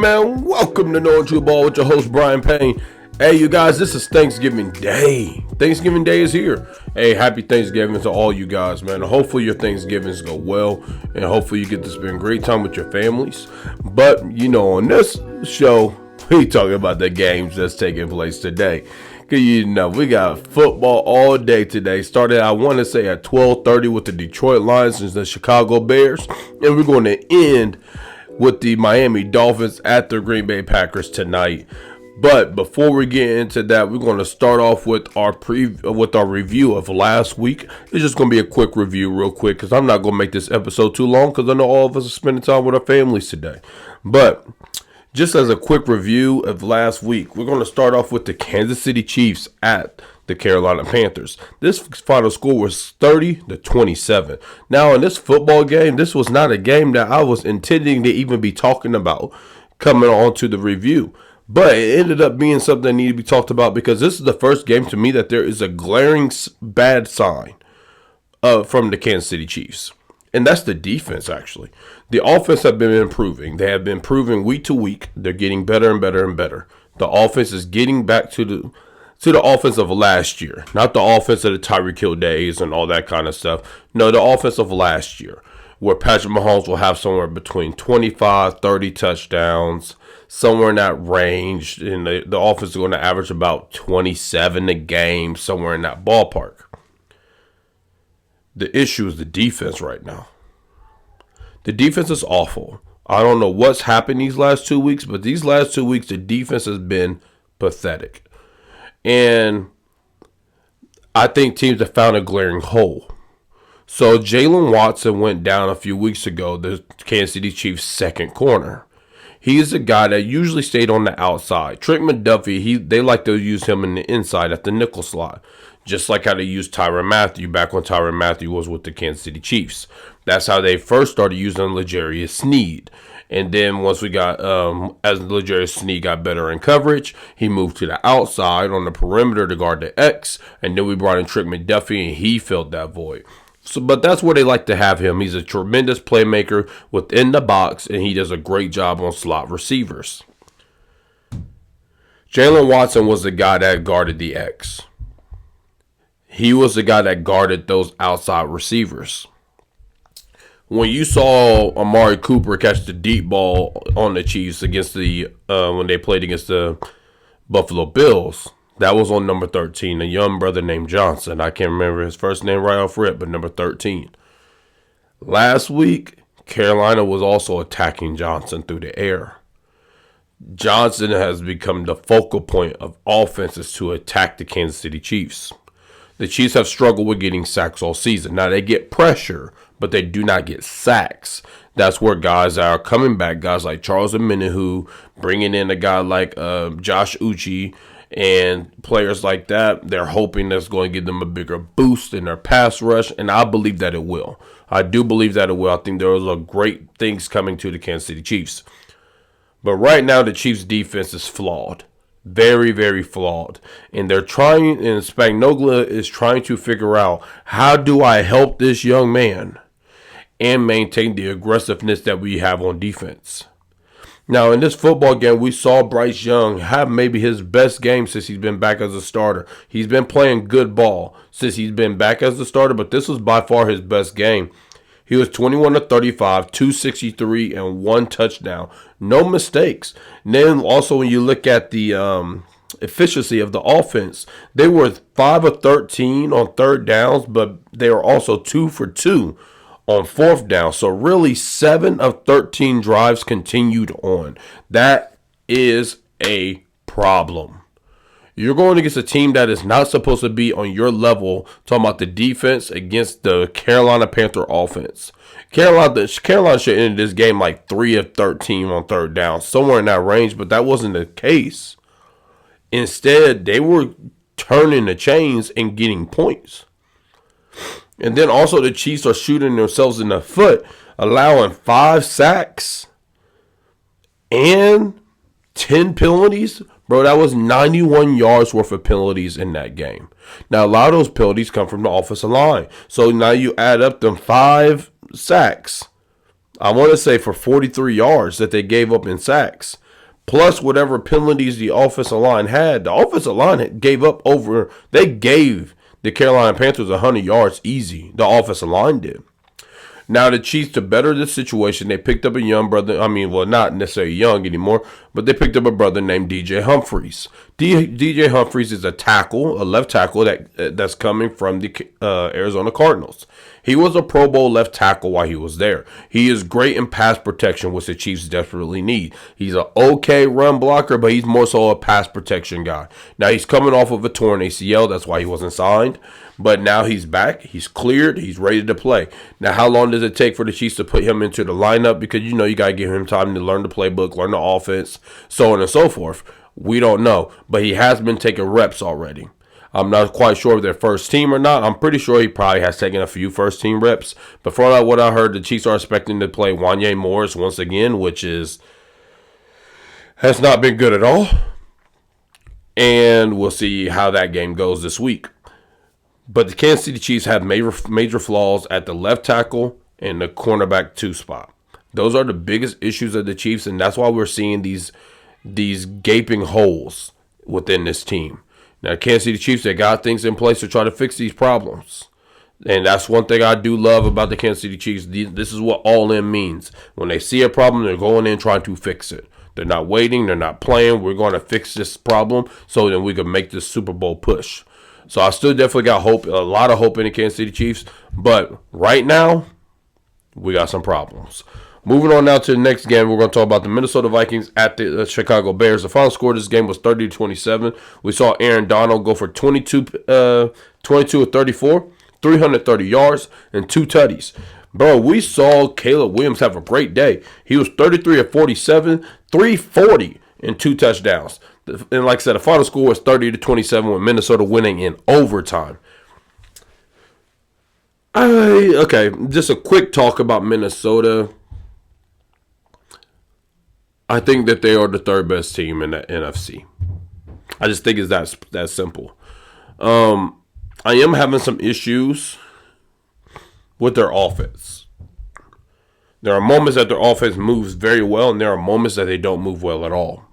man? Welcome to Knowing True Ball with your host, Brian Payne. Hey, you guys, this is Thanksgiving Day. Thanksgiving Day is here. Hey, happy Thanksgiving to all you guys, man. Hopefully your Thanksgivings go well, and hopefully you get to spend great time with your families. But, on this show, we talking about the games that's taking place today. Because, we got football all day today. Started, I want to say, at 12:30 with the Detroit Lions and the Chicago Bears. And we're going to end with the Miami Dolphins at the Green Bay Packers tonight. But before we get into that, we're going to start off with our review of last week. It's just going to be a quick review real quick because I'm not going to make this episode too long because I know all of us are spending time with our families today. But just as a quick review of last week, we're going to start off with the Kansas City Chiefs at the Carolina Panthers. This final score was 30-27. Now, in this football game, this was not a game that I was intending to even be talking about coming on to the review. But it ended up being something that needed to be talked about because this is the first game to me that there is a glaring bad sign from the Kansas City Chiefs. And that's the defense, actually. The offense have been improving. They have been improving week to week. They're getting better and better and better. The offense is getting back to the offense of last year. Not the offense of the Tyreek Hill days and all that kind of stuff. No, the offense of last year, where Patrick Mahomes will have somewhere between 25, 30 touchdowns, somewhere in that range. And the offense is going to average about 27 a game, somewhere in that ballpark. The issue is the defense right now. The defense is awful. I don't know what's happened these last 2 weeks, but these last 2 weeks, the defense has been pathetic. And I think teams have found a glaring hole. So Jaylen Watson went down a few weeks ago, the Kansas City Chiefs' second corner. He is a guy that usually stayed on the outside. Trent McDuffie, they like to use him in the inside at the nickel slot. Just like how they used Tyrann Mathieu back when Tyrann Mathieu was with the Kansas City Chiefs. That's how they first started using L'Jarius Sneed. And then once we got, as L'Jarius Sneed got better in coverage, he moved to the outside on the perimeter to guard the X. And then we brought in Trent McDuffie and he filled that void. But that's where they like to have him. He's a tremendous playmaker within the box, and he does a great job on slot receivers. Jaylen Watson was the guy that guarded the X. He was the guy that guarded those outside receivers. When you saw Amari Cooper catch the deep ball on the Chiefs against when they played against the Buffalo Bills, that was on number 13, a young brother named Johnson. I can't remember his first name right off rip, but number 13. Last week, Carolina was also attacking Johnson through the air. Johnson has become the focal point of offenses to attack the Kansas City Chiefs. The Chiefs have struggled with getting sacks all season. Now, they get pressure, but they do not get sacks. That's where guys are coming back, guys like Charles Omenihu, bringing in a guy like Josh Uche, and players like that, they're hoping that's going to give them a bigger boost in their pass rush, and I believe that it will. I do believe that it will. I think there are great things coming to the Kansas City Chiefs. But right now, the Chiefs' defense is flawed. Very, very flawed. And they're trying, and Spagnuolo is trying to figure out, how do I help this young man and maintain the aggressiveness that we have on defense? Now, in this football game, we saw Bryce Young have maybe his best game since he's been back as a starter. He's been playing good ball since he's been back as a starter, but this was by far his best game. He was 21-35, 263, and 1 touchdown. No mistakes. And then also when you look at the efficiency of the offense, they were 5 of 13 on third downs, but they were also 2 for 2 on fourth down. So really 7 of 13 drives continued on. That is a problem. You're going against a team that is not supposed to be on your level, talking about the defense against the Carolina Panther offense. Carolina should end this game like 3 of 13 on third down, somewhere in that range, but that wasn't the case. Instead, they were turning the chains and getting points. And then also the Chiefs are shooting themselves in the foot, allowing 5 sacks and 10 penalties. Bro, that was 91 yards worth of penalties in that game. Now, a lot of those penalties come from the offensive line. So now you add up them 5 sacks. I want to say for 43 yards that they gave up in sacks. plus whatever penalties the offensive line had. The offensive line gave the Carolina Panthers 100 yards easy. The offensive line did. Now, the Chiefs, to better the situation, they picked up a young brother. I mean, well, not necessarily young anymore, but they picked up a brother named DJ Humphries. DJ Humphries is a left tackle that's coming from the Arizona Cardinals. He was a Pro Bowl left tackle while he was there. He is great in pass protection, which the Chiefs desperately need. He's an okay run blocker, but he's more so a pass protection guy. Now, he's coming off of a torn ACL. That's why he wasn't signed. But now he's back. He's cleared. He's ready to play. Now, how long does it take for the Chiefs to put him into the lineup? Because, you got to give him time to learn the playbook, learn the offense, so on and so forth. We don't know. But he has been taking reps already. I'm not quite sure if they're first team or not. I'm pretty sure he probably has taken a few first team reps. But from what I heard, the Chiefs are expecting to play Wanya Morris once again, which has not been good at all. And we'll see how that game goes this week. But the Kansas City Chiefs have major flaws at the left tackle and the cornerback 2 spot. Those are the biggest issues of the Chiefs, and that's why we're seeing these gaping holes within this team. Now, Kansas City Chiefs, they got things in place to try to fix these problems. And that's one thing I do love about the Kansas City Chiefs. This is what all in means. When they see a problem, they're going in trying to fix it. They're not waiting. They're not playing. We're going to fix this problem so that we can make this Super Bowl push. So I still definitely got hope, a lot of hope in the Kansas City Chiefs. But right now, we got some problems. Moving on now to the next game, we're going to talk about the Minnesota Vikings at the Chicago Bears. The final score of this game was 30-27. We saw Aaron Donald go for 22 of 34, 330 yards, and 2 tutties. Bro, we saw Caleb Williams have a great day. He was 33 of 47, 340, and 2 touchdowns. And like I said, the final score was 30-27 with Minnesota winning in overtime. Okay, just a quick talk about Minnesota. I think that they are the third best team in the NFC. I just think it's that simple. I am having some issues with their offense. There are moments that their offense moves very well, and there are moments that they don't move well at all.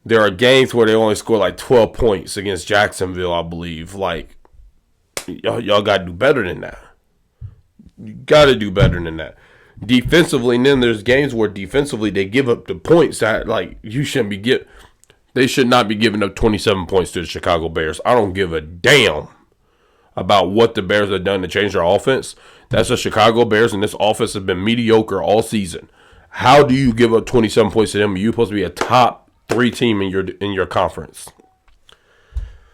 There are games where they only score like 12 points against Jacksonville, I believe. Like, y'all got to do better than that. You got to do better than that. Defensively, and then there's games where defensively they give up the points that, like, you shouldn't be they should not be giving up 27 points to the Chicago Bears. I don't give a damn about what the Bears have done to change their offense. That's the Chicago Bears, and this offense has been mediocre all season. How do you give up 27 points to them? You're supposed to be a top 3 team in your conference.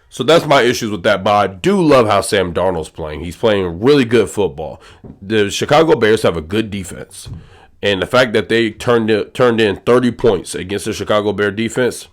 So that's my issues with that. But I do love how Sam Darnold's playing. He's playing really good football. The Chicago Bears have a good defense. And the fact that they turned in 30 points against the Chicago Bear defense,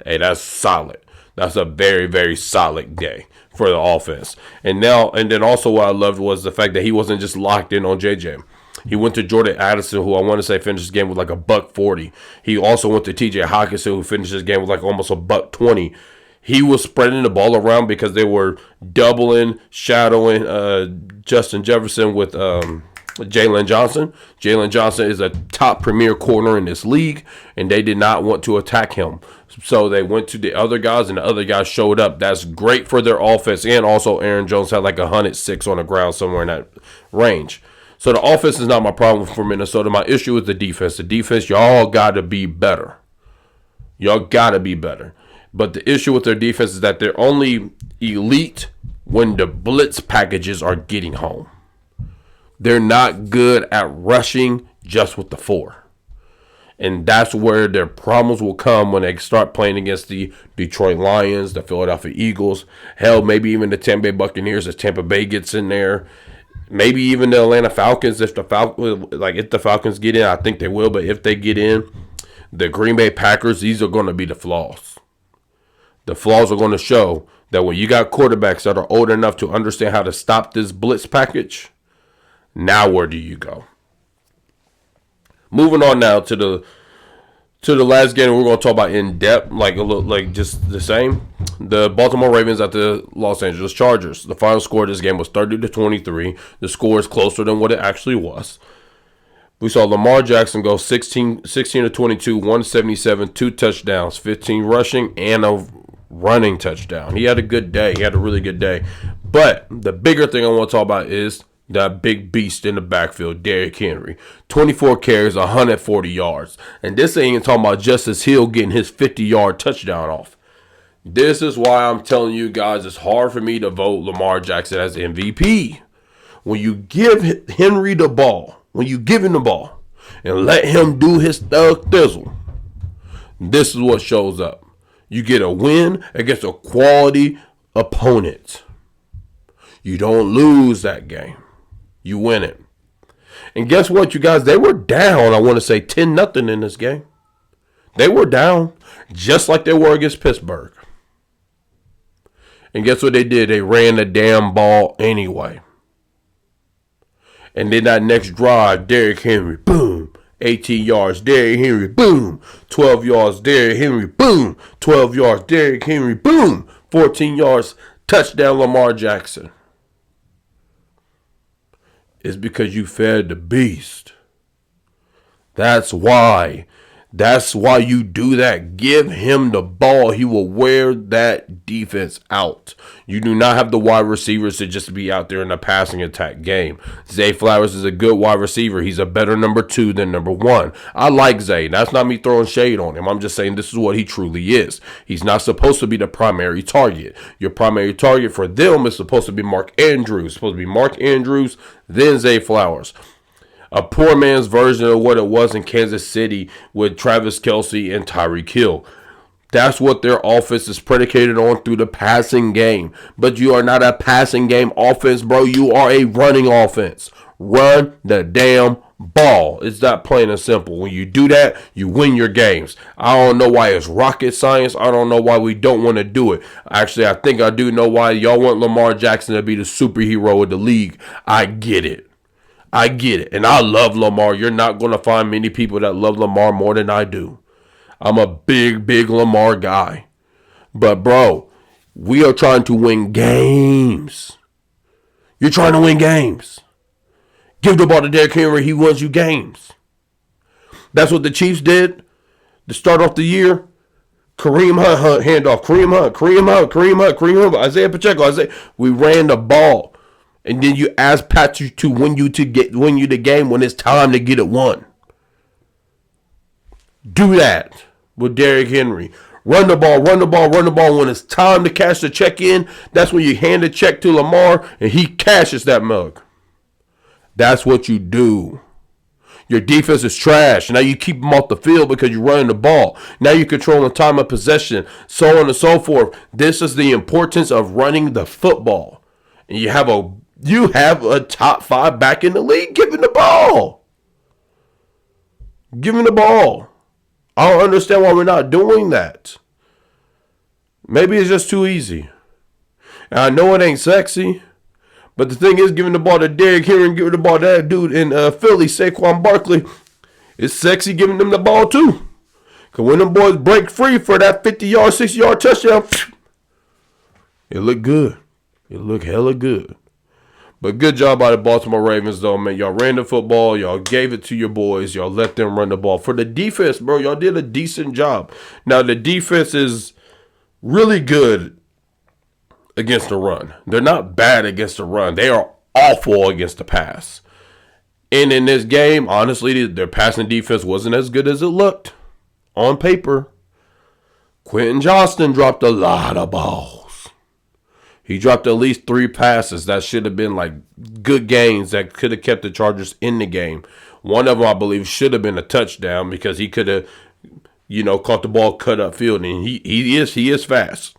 hey, that's solid. That's a very, very solid day for the offense. And then also what I loved was the fact that he wasn't just locked in on JJ. He went to Jordan Addison, who I want to say finished this game with like a $140. He also went to TJ Hockenson, who finished this game with like almost a $120. He was spreading the ball around because they were doubling, shadowing Justin Jefferson with Jalen Johnson. Jalen Johnson is a top premier corner in this league, and they did not want to attack him. So they went to the other guys, and the other guys showed up. That's great for their offense, and also Aaron Jones had like 106 on the ground, somewhere in that range. So the offense is not my problem for Minnesota. My issue is the defense. The defense, y'all got to be better. Y'all got to be better. But the issue with their defense is that they're only elite when the blitz packages are getting home. They're not good at rushing just with the 4. And that's where their problems will come when they start playing against the Detroit Lions, the Philadelphia Eagles, hell, maybe even the Tampa Bay Buccaneers if Tampa Bay gets in there. Maybe even the Atlanta Falcons if the Falcons get in. I think they will, but if they get in, the Green Bay Packers, these are going to be the flaws. The flaws are going to show that when you got quarterbacks that are old enough to understand how to stop this blitz package, now where do you go? Moving on now to the last game we're going to talk about in depth, like just the same. The Baltimore Ravens at the Los Angeles Chargers. The final score of this game was 30-23. The score is closer than what it actually was. We saw Lamar Jackson go 16 to 22, 177, 2 touchdowns, 15 rushing, and a running touchdown. He had a good day. He had a really good day. But the bigger thing I want to talk about is that big beast in the backfield, Derrick Henry. 24 carries, 140 yards. And this ain't even talking about Justice Hill getting his 50-yard touchdown off. This is why I'm telling you guys it's hard for me to vote Lamar Jackson as MVP. When you give Henry the ball, when you give him the ball and let him do his thug thizzle, this is what shows up. You get a win against a quality opponent. You don't lose that game. You win it. And guess what, you guys? They were down, I want to say 10-0 in this game. They were down just like they were against Pittsburgh. And guess what they did? They ran the damn ball anyway. And then that next drive, Derrick Henry, boom, 18 yards, Derrick Henry, boom, 12 yards, Derrick Henry, boom, 12 yards, Derrick Henry, boom, 14 yards, touchdown Lamar Jackson. It's because you fed the beast. That's why. That's why you do that. Give him the ball. He will wear that defense out. You do not have the wide receivers to just be out there in a passing attack game. Zay Flowers is a good wide receiver. He's a better number 2 than number 1. I like Zay. That's not me throwing shade on him. I'm just saying this is what he truly is. He's not supposed to be the primary target. Your primary target for them is supposed to be Mark Andrews. It's supposed to be Mark Andrews, then Zay Flowers. A poor man's version of what it was in Kansas City with Travis Kelce and Tyreek Hill. That's what their offense is predicated on through the passing game. But you are not a passing game offense, bro. You are a running offense. Run the damn ball. It's that plain and simple. When you do that, you win your games. I don't know why it's rocket science. I don't know why we don't want to do it. Actually, I think I do know why y'all want Lamar Jackson to be the superhero of the league. I get it. I get it. And I love Lamar. You're not going to find many people that love Lamar more than I do. I'm a big, big Lamar guy. But, bro, we are trying to win games. You're trying to win games. Give the ball to Derrick Henry. He wins you games. That's what the Chiefs did to start off the year. Kareem Hunt handoff. Kareem Hunt. Isaiah Pacheco. We ran the ball. And then you ask Patrick to win you the game when it's time to get it won. Do that with Derrick Henry. Run the ball. When it's time to cash the check in, that's when you hand the check to Lamar and he cashes that mug. That's what you do. Your defense is trash. Now you keep them off the field because you're running the ball. Now you're controlling time of possession, so on and so forth. This is the importance of running the football. And you have a top 5 back in the league. Give him the ball. Give him the ball. I don't understand why we're not doing that. Maybe it's just too easy. And I know it ain't sexy. But the thing is, giving the ball to Derrick Henry and giving the ball to that dude in Philly, Saquon Barkley, it's sexy giving them the ball too. Because when them boys break free for that 50-yard, 60-yard touchdown, it look good. It look hella good. But good job by the Baltimore Ravens, though, man. Y'all ran the football. Y'all gave it to your boys. Y'all let them run the ball. For the defense, bro, y'all did a decent job. Now, the defense is really good against the run. They're not bad against the run. They are awful against the pass. And in this game, honestly, their passing defense wasn't as good as it looked on paper. Quentin Johnston dropped a lot of balls. He dropped at least 3 passes that should have been like good gains that could have kept the Chargers in the game. One of them, I believe, should have been a touchdown because he could have, caught the ball cut up field. And he is fast.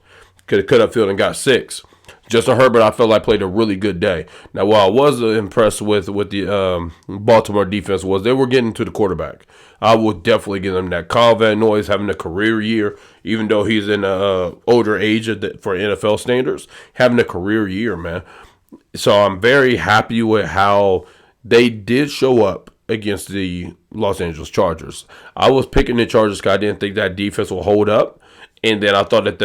Could have cut up field and got 6. Justin Herbert, I felt like played a really good day. Now, what I was impressed with the Baltimore defense was they were getting to the quarterback. I would definitely give them that. Kyle Van Noy's having a career year, even though he's in an older age for NFL standards, having a career year, man. So I'm very happy with how they did show up against the Los Angeles Chargers. I was picking the Chargers because I didn't think that defense will hold up. And then I thought that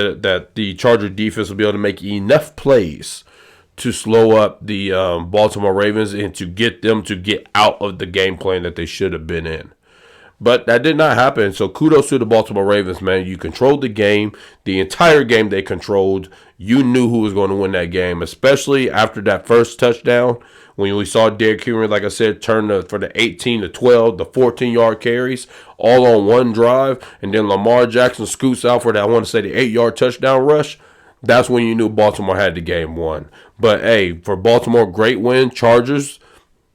the Charger defense would be able to make enough plays to slow up the Baltimore Ravens and to get them to get out of the game plan that they should have been in. But that did not happen. So kudos to the Baltimore Ravens, man. You controlled the game. The entire game they controlled. You knew who was going to win that game, especially after that first touchdown. When we saw Derrick Henry, like I said, turn for the 18 to 12, the 14-yard carries, all on one drive. And then Lamar Jackson scoots out for that, I want to say, the 8-yard touchdown rush. That's when you knew Baltimore had the game won. But, hey, for Baltimore, great win. Chargers,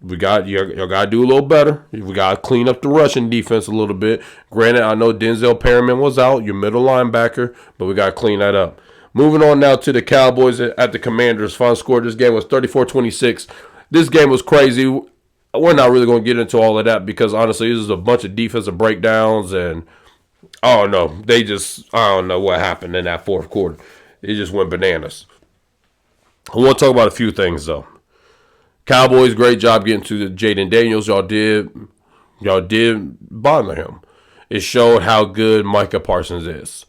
y'all got to do a little better. We got to clean up the rushing defense a little bit. Granted, I know Denzel Perryman was out, your middle linebacker, but we got to clean that up. Moving on now to the Cowboys at the Commanders. Final score of this game was 34-26. This game was crazy. We're not really going to get into all of that because, honestly, this is a bunch of defensive breakdowns, and I don't know. I don't know what happened in that fourth quarter. It just went bananas. I want to talk about a few things, though. Cowboys, great job getting to the Jaden Daniels. Y'all did bother him. It showed how good Micah Parsons is.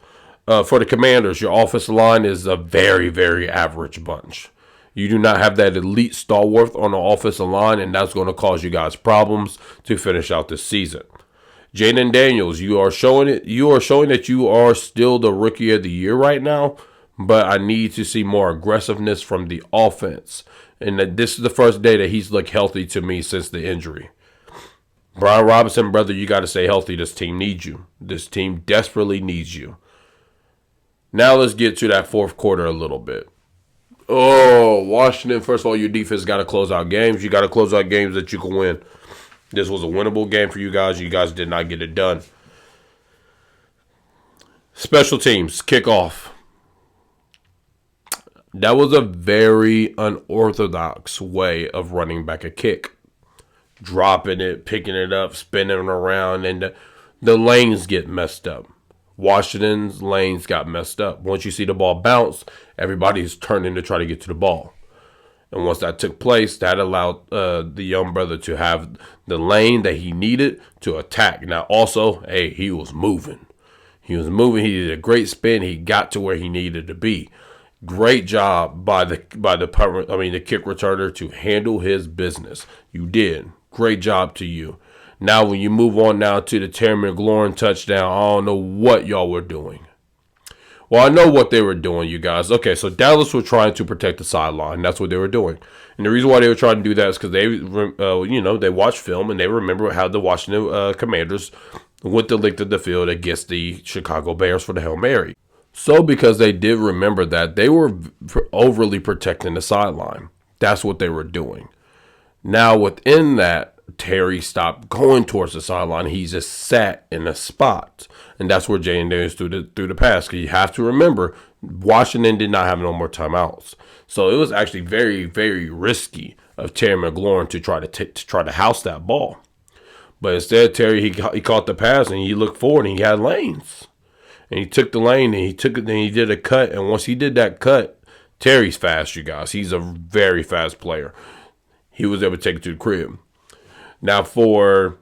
For the Commanders, your offensive line is a very, very average bunch. You do not have that elite stalwart on the offensive line, and that's going to cause you guys problems to finish out this season. Jaden Daniels, you are showing that you are still the rookie of the year right now, but I need to see more aggressiveness from the offense. And that this is the first day that he's looked healthy to me since the injury. Brian Robinson, brother, you got to stay healthy. This team needs you. This team desperately needs you. Now let's get to that fourth quarter a little bit. Oh, Washington, first of all, your defense got to close out games. You got to close out games that you can win. This was a winnable game for you guys. You guys did not get it done. Special teams, kickoff. That was a very unorthodox way of running back a kick. Dropping it, picking it up, spinning it around, and the lanes get messed up. Washington's lanes got messed up. Once you see the ball bounce, everybody's turning to try to get to the ball. And once that took place, that allowed the young brother to have the lane that he needed to attack. Now, also, hey, he was moving. He did a great spin. He got to where he needed to be. Great job by the kick returner to handle his business. You did. Great job to you. Now, when you move on now to the Terry McLaurin touchdown, I don't know what y'all were doing. Well, I know what they were doing, you guys. Okay, so Dallas was trying to protect the sideline. That's what they were doing. And the reason why they were trying to do that is because they watched film and they remember how the Washington Commanders went the length of the field against the Chicago Bears for the Hail Mary. So because they did remember that, they were overly protecting the sideline. That's what they were doing. Now, within that, Terry stopped going towards the sideline. He just sat in a spot. And that's where Jaden Daniels threw the pass. Because you have to remember, Washington did not have no more timeouts. So it was actually very, very risky of Terry McLaurin to try to house that ball. But instead, Terry, he caught the pass and he looked forward and he had lanes. And he took the lane and he did a cut. And once he did that cut, Terry's fast, you guys. He's a very fast player. He was able to take it to the crib. Now for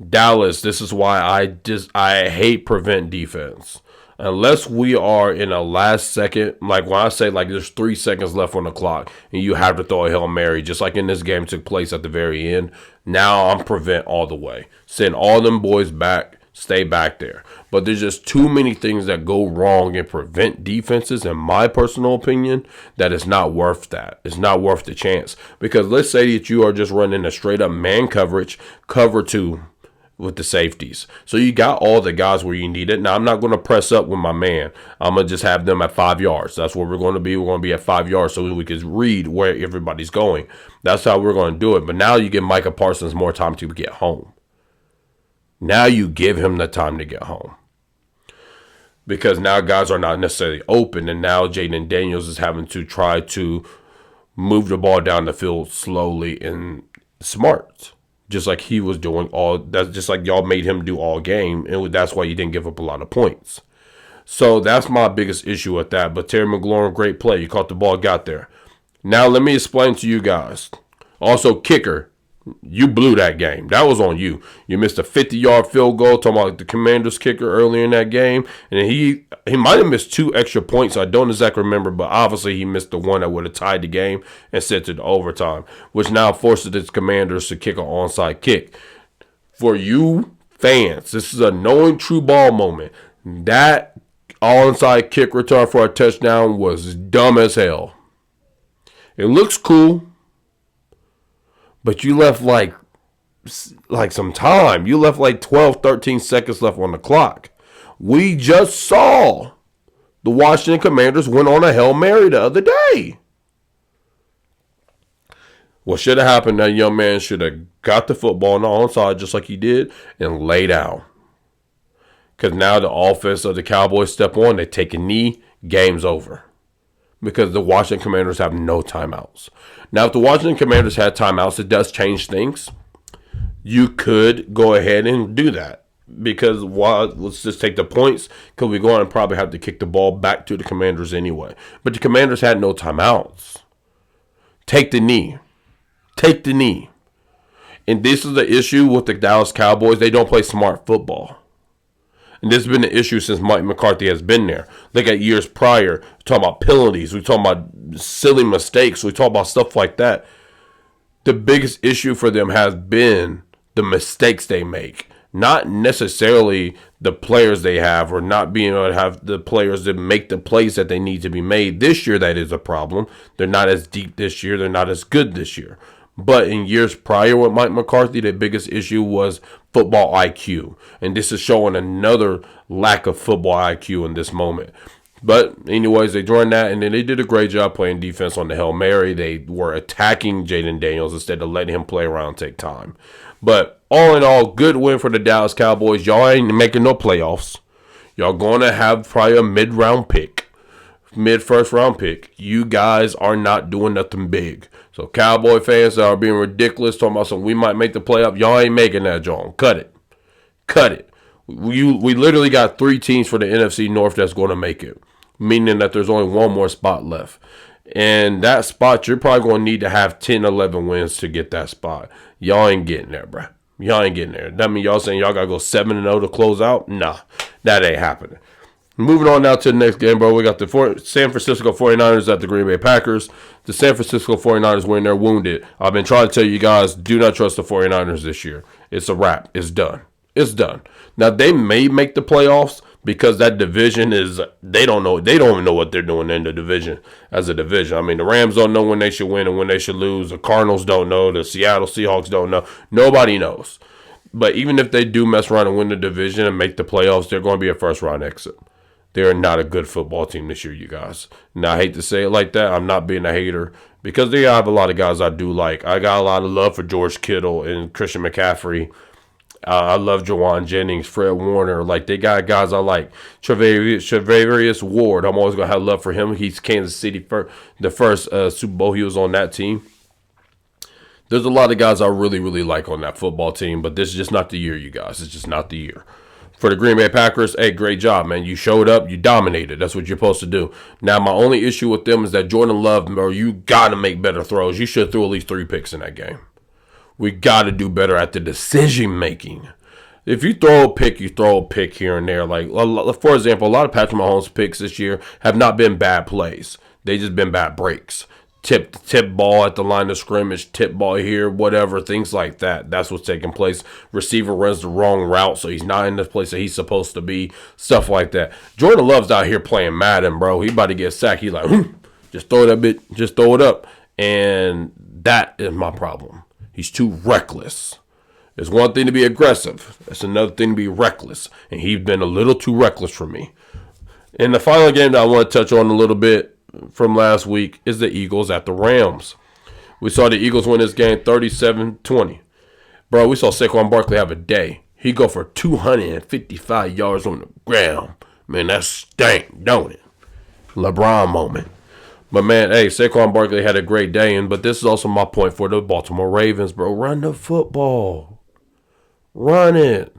Dallas, this is why I hate prevent defense. Unless we are in a last second, like when I say like there's 3 seconds left on the clock and you have to throw a Hail Mary, just like in this game took place at the very end, now I'm prevent all the way. Send all them boys back, stay back there. But there's just too many things that go wrong and prevent defenses, in my personal opinion, that it's not worth that. It's not worth the chance. Because let's say that you are just running a straight up man coverage, cover 2 with the safeties. So you got all the guys where you need it. Now, I'm not going to press up with my man. I'm going to just have them at 5 yards. That's where we're going to be. We're going to be at 5 yards so we can read where everybody's going. That's how we're going to do it. But now you give Micah Parsons more time to get home. Now you give him the time to get home. Because now guys are not necessarily open, and now Jaden Daniels is having to try to move the ball down the field slowly and smart. Just like he was doing just like y'all made him do all game, and that's why you didn't give up a lot of points. So that's my biggest issue with that. But Terry McLaurin, great play. You caught the ball, got there. Now let me explain to you guys. Also, kicker. You blew that game. That was on you. You missed a 50-yard field goal, talking about the Commanders kicker earlier in that game. And he might have missed 2 extra points. I don't exactly remember, but obviously he missed the one that would have tied the game and sent it to overtime, which now forces the Commanders to kick an onside kick. For you fans, this is a knowing true ball moment. That onside kick return for a touchdown was dumb as hell. It looks cool, but you left like some time. You left like 12, 13 seconds left on the clock. We just saw the Washington Commanders went on a Hail Mary the other day. What should have happened, that young man should have got the football on the onside just like he did and lay down. Because now the offense of the Cowboys step on, they take a knee, game's over. Because the Washington Commanders have no timeouts. Now, if the Washington Commanders had timeouts, it does change things. You could go ahead and do that. Because let's just take the points, because we're going to probably have to kick the ball back to the Commanders anyway. But the Commanders had no timeouts. Take the knee. Take the knee. And this is the issue with the Dallas Cowboys. They don't play smart football. And this has been the issue since Mike McCarthy has been there. Look at years prior. We're talking about penalties. We're talking about silly mistakes. We talk about stuff like that. The biggest issue for them has been the mistakes they make. Not necessarily the players they have, or not being able to have the players that make the plays that they need to be made. This year, that is a problem. They're not as deep this year. They're not as good this year. But in years prior with Mike McCarthy, the biggest issue was football IQ. And this is showing another lack of football IQ in this moment. But anyways, they joined that, and then they did a great job playing defense on the Hail Mary. They were attacking Jaden Daniels instead of letting him play around and take time. But all in all, good win for the Dallas Cowboys. Y'all ain't making no playoffs. Y'all going to have probably a mid-first round pick. You guys are not doing nothing big. So Cowboy fans that are being ridiculous, talking about we might make the playoff, y'all ain't making that, John. Cut it. Cut it. We literally got 3 teams for the NFC North that's going to make it, meaning that there's only one more spot left. And that spot, you're probably going to need to have 10, 11 wins to get that spot. Y'all ain't getting there, bro. Y'all ain't getting there. That mean y'all saying y'all got to go 7-0 to close out? Nah, that ain't happening. Moving on now to the next game, bro. We got the San Francisco 49ers at the Green Bay Packers. The San Francisco 49ers when they're wounded. I've been trying to tell you guys, do not trust the 49ers this year. It's a wrap. It's done. It's done. Now, they may make the playoffs because that division is, they don't know. They don't even know what they're doing in the division as a division. I mean, the Rams don't know when they should win and when they should lose. The Cardinals don't know. The Seattle Seahawks don't know. Nobody knows. But even if they do mess around and win the division and make the playoffs, they're going to be a first-round exit. They are not a good football team this year, you guys. Now, I hate to say it like that. I'm not being a hater because they have a lot of guys I do like. I got a lot of love for George Kittle and Christian McCaffrey. I love Jawan Jennings, Fred Warner. Like, they got guys I like. Travarius Ward. I'm always going to have love for him. He's Kansas City the first Super Bowl he was on that team. There's a lot of guys I really, really like on that football team, but this is just not the year, you guys. It's just not the year. For the Green Bay Packers, hey, great job, man. You showed up. You dominated. That's what you're supposed to do. Now, my only issue with them is that Jordan Love, bro, you got to make better throws. You should have threw at least 3 picks in that game. We got to do better at the decision-making. If you throw a pick, you throw a pick here and there. Like, for example, a lot of Patrick Mahomes' picks this year have not been bad plays. They just been bad breaks. Tip ball at the line of scrimmage, tip ball here, whatever, things like that. That's what's taking place. Receiver runs the wrong route, so he's not in the place that he's supposed to be. Stuff like that. Jordan Love's out here playing Madden, bro. He about to get sacked. He's like, just throw it up. And that is my problem. He's too reckless. It's one thing to be aggressive. It's another thing to be reckless. And he's been a little too reckless for me. And the final game that I want to touch on a little bit from last week is the Eagles at the Rams. We saw the Eagles win this game 37-20. Bro, we saw Saquon Barkley have a day. He go for 255 yards on the ground. Man, that stank, don't it? LeBron moment. But, man, hey, Saquon Barkley had a great day. But this is also my point for the Baltimore Ravens, bro. Run the football. Run it.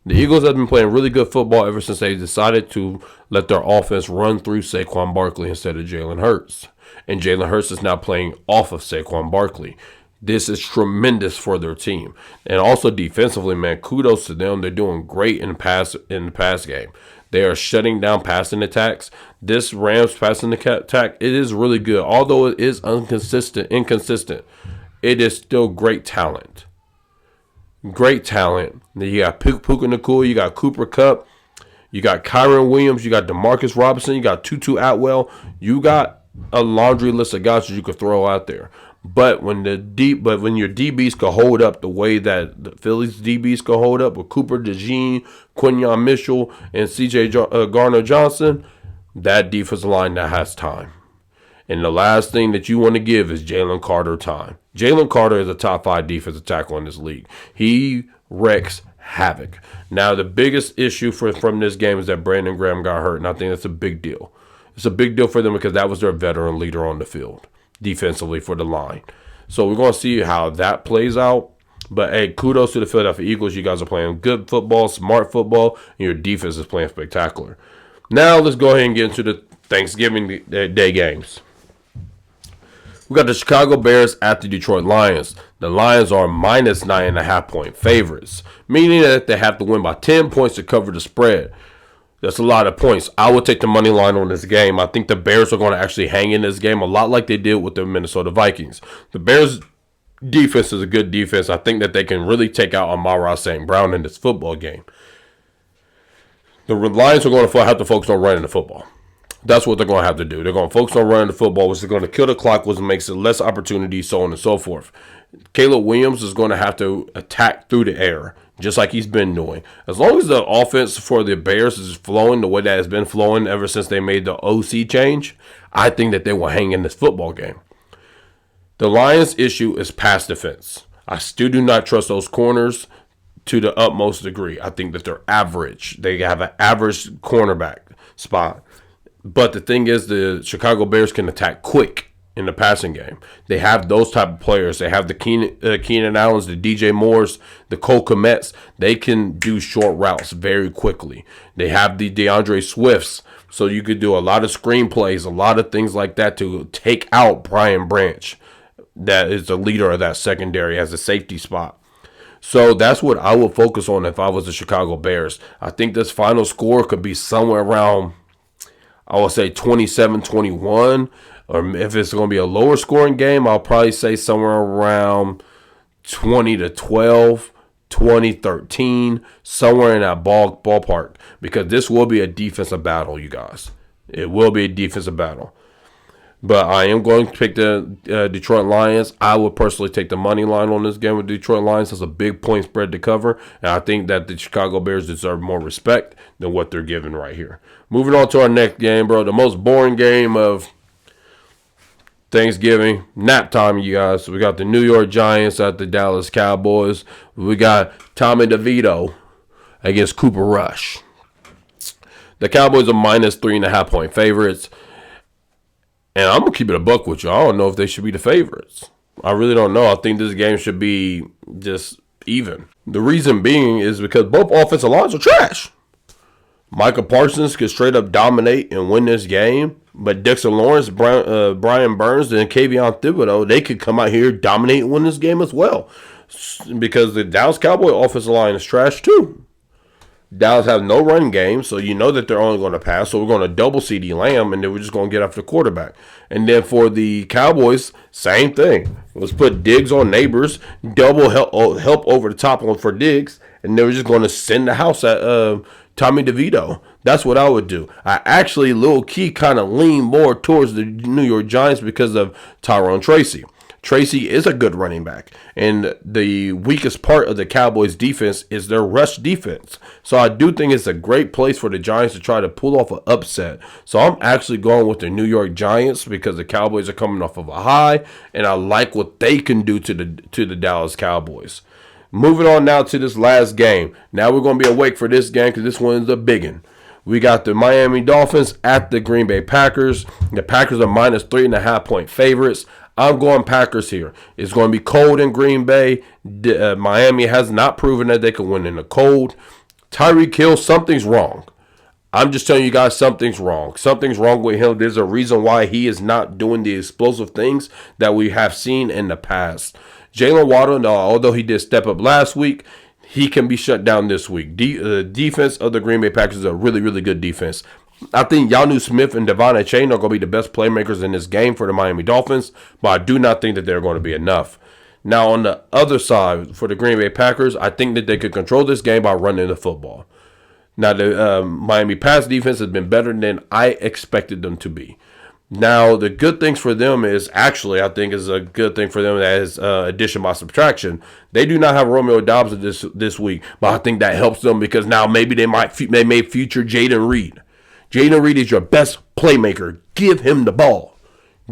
The Eagles have been playing really good football ever since they decided to let their offense run through Saquon Barkley instead of Jalen Hurts. And Jalen Hurts is now playing off of Saquon Barkley. This is tremendous for their team. And also defensively, man, kudos to them. They're doing great in the pass game. They are shutting down passing attacks. This Rams passing attack, it is really good. Although it is inconsistent, it is still great talent. Great talent. You got Puka Nacua, you got Cooper Kupp, you got Kyron Williams, you got Demarcus Robinson, you got Tutu Atwell. You got a laundry list of guys that you could throw out there. But when your DBs can hold up the way that the Phillies DBs can hold up with Cooper DeJean, Quinyon Mitchell, and C.J. Gardner-Johnson, that defensive line that has time. And the last thing that you want to give is Jalen Carter time. Jalen Carter is a top 5 defensive tackle in this league. He wrecks havoc. Now, the biggest issue from this game is that Brandon Graham got hurt, and I think that's a big deal. It's a big deal for them because that was their veteran leader on the field defensively for the line. So we're going to see how that plays out. But, hey, kudos to the Philadelphia Eagles. You guys are playing good football, smart football, and your defense is playing spectacular. Now let's go ahead and get into the Thanksgiving Day games. We got the Chicago Bears at the Detroit Lions. The Lions are minus 9.5 point favorites, meaning that they have to win by 10 points to cover the spread. That's a lot of points. I would take the money line on this game. I think the Bears are going to actually hang in this game a lot like they did with the Minnesota Vikings. The Bears' defense is a good defense. I think that they can really take out Amon-Ra St. Brown in this football game. The Lions are going to have to focus on running the football. That's what they're going to have to do. They're going to focus on running the football, which is going to kill the clock, which makes it less opportunity, so on and so forth. Caleb Williams is going to have to attack through the air, just like he's been doing. As long as the offense for the Bears is flowing the way that it's been flowing ever since they made the OC change, I think that they will hang in this football game. The Lions' issue is pass defense. I still do not trust those corners to the utmost degree. I think that they're average. They have an average cornerback spot. But the thing is, the Chicago Bears can attack quick in the passing game. They have those type of players. They have the Keenan Allens, the DJ Moores, the Cole Kmets. They can do short routes very quickly. They have the DeAndre Swifts, so you could do a lot of screen plays, a lot of things like that to take out Brian Branch. That is the leader of that secondary as a safety spot. So that's what I would focus on if I was the Chicago Bears. I think this final score could be somewhere around, I would say 27-21, or if it's going to be a lower scoring game, I'll probably say somewhere around 20-12, 20-13, somewhere in that ballpark, because this will be a defensive battle, you guys. It will be a defensive battle. But I am going to pick the Detroit Lions. I would personally take the money line on this game with Detroit Lions. It's a big point spread to cover. And I think that the Chicago Bears deserve more respect than what they're given right here. Moving on to our next game, bro. The most boring game of Thanksgiving. Nap time, you guys. We got the New York Giants at the Dallas Cowboys. We got Tommy DeVito against Cooper Rush. The Cowboys are minus 3.5 point favorites. And I'm going to keep it a buck with you. I don't know if they should be the favorites. I really don't know. I think this game should be just even. The reason being is because both offensive lines are trash. Micah Parsons could straight up dominate and win this game. But Dexter Lawrence, Brian Burns, and Kayvon Thibodeau, they could come out here, dominate, and win this game as well. Because the Dallas Cowboy offensive line is trash too. Dallas have no run game, so you know that they're only going to pass. So we're going to double CD Lamb, and then we're just going to get after the quarterback. And then for the Cowboys, same thing. Let's put Diggs on Neighbors, double help over the top one for Diggs, and then we're just going to send the house at Tommy DeVito. That's what I would do. I actually, low key, kind of lean more towards the New York Giants because of Tyrone Tracy. Tracy is a good running back, and the weakest part of the Cowboys' defense is their rush defense. So I do think it's a great place for the Giants to try to pull off an upset. So I'm actually going with the New York Giants because the Cowboys are coming off of a high, and I like what they can do to the Dallas Cowboys. Moving on now to this last game. Now we're going to be awake for this game because this one's a big one. We got the Miami Dolphins at the Green Bay Packers. The Packers are minus 3.5 point favorites. I'm going Packers here. It's going to be cold in Green Bay. Miami has not proven that they can win in the cold. Tyreek Hill, something's wrong. I'm just telling you guys, something's wrong. Something's wrong with him. There's a reason why he is not doing the explosive things that we have seen in the past. Jalen Waddle, although he did step up last week, he can be shut down this week. The defense of the Green Bay Packers is a really, really good defense. I think Jonnu Smith and Devon Achane are going to be the best playmakers in this game for the Miami Dolphins, but I do not think that they're going to be enough. Now, on the other side, for the Green Bay Packers, I think that they could control this game by running the football. Now, the Miami pass defense has been better than I expected them to be. Now, the good things for them is actually, I think, is a good thing for them as addition by subtraction. They do not have Romeo Doubs this week, but I think that helps them because now maybe they may future Jayden Reed. Jayden Reed is your best playmaker. Give him the ball.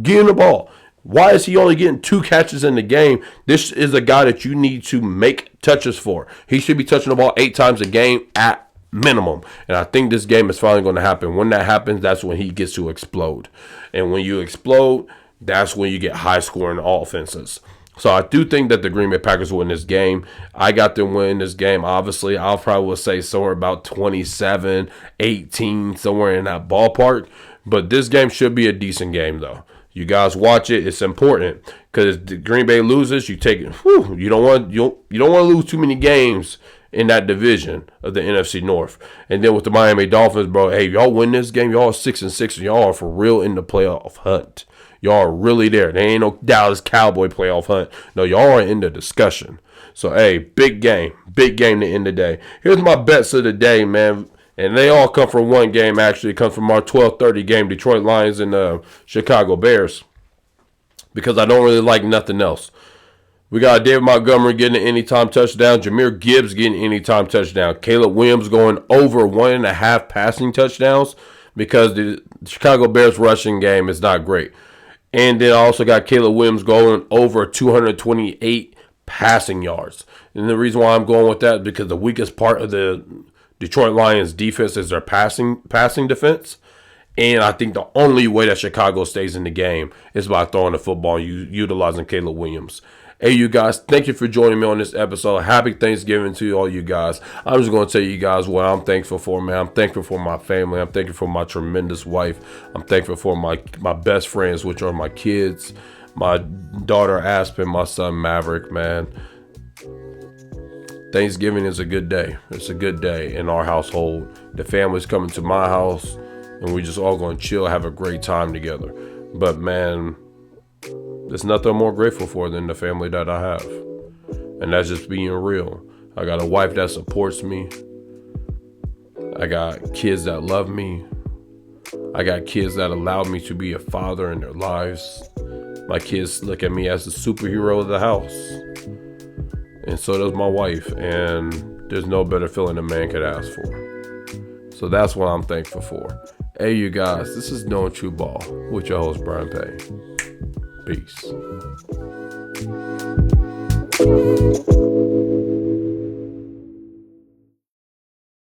Give him the ball. Why is he only getting 2 catches in the game? This is a guy that you need to make touches for. He should be touching the ball 8 times a game at minimum. And I think this game is finally going to happen. When that happens, that's when he gets to explode. And when you explode, that's when you get high-scoring offenses. So I do think that the Green Bay Packers will win this game. I got them winning this game. Obviously, I'll probably say somewhere about 27-18, somewhere in that ballpark. But this game should be a decent game, though. You guys watch it. It's important because if the Green Bay loses, you take it. You don't want to lose too many games in that division of the NFC North. And then with the Miami Dolphins, bro, hey, y'all win this game, y'all are 6-6, and y'all are for real in the playoff hunt. Y'all are really there. There ain't no Dallas Cowboy playoff hunt. No, y'all are in the discussion. So, hey, big game to end the day. Here's my bets of the day, man. And they all come from one game, actually. It comes from our 12:30 game, Detroit Lions and Chicago Bears. Because I don't really like nothing else. We got David Montgomery getting an anytime touchdown. Jahmyr Gibbs getting an anytime touchdown. Caleb Williams going over 1.5 passing touchdowns because the Chicago Bears rushing game is not great. And then I also got Caleb Williams going over 228 passing yards. And the reason why I'm going with that is because the weakest part of the Detroit Lions defense is their passing defense. And I think the only way that Chicago stays in the game is by throwing the football and utilizing Caleb Williams. Hey, you guys, thank you for joining me on this episode. Happy Thanksgiving to all you guys. I'm just going to tell you guys what I'm thankful for, man. I'm thankful for my family. I'm thankful for my tremendous wife. I'm thankful for my best friends, which are my kids, my daughter Aspen, my son Maverick, man. Thanksgiving is a good day. It's a good day in our household. The family's coming to my house, and we're just all going to chill, have a great time together. But, man, there's nothing I'm more grateful for than the family that I have. And that's just being real. I got a wife that supports me. I got kids that love me. I got kids that allow me to be a father in their lives. My kids look at me as the superhero of the house. And so does my wife. And there's no better feeling a man could ask for. So that's what I'm thankful for. Hey, you guys, this is Knowing True Ball with your host, Brian Payne. Peace.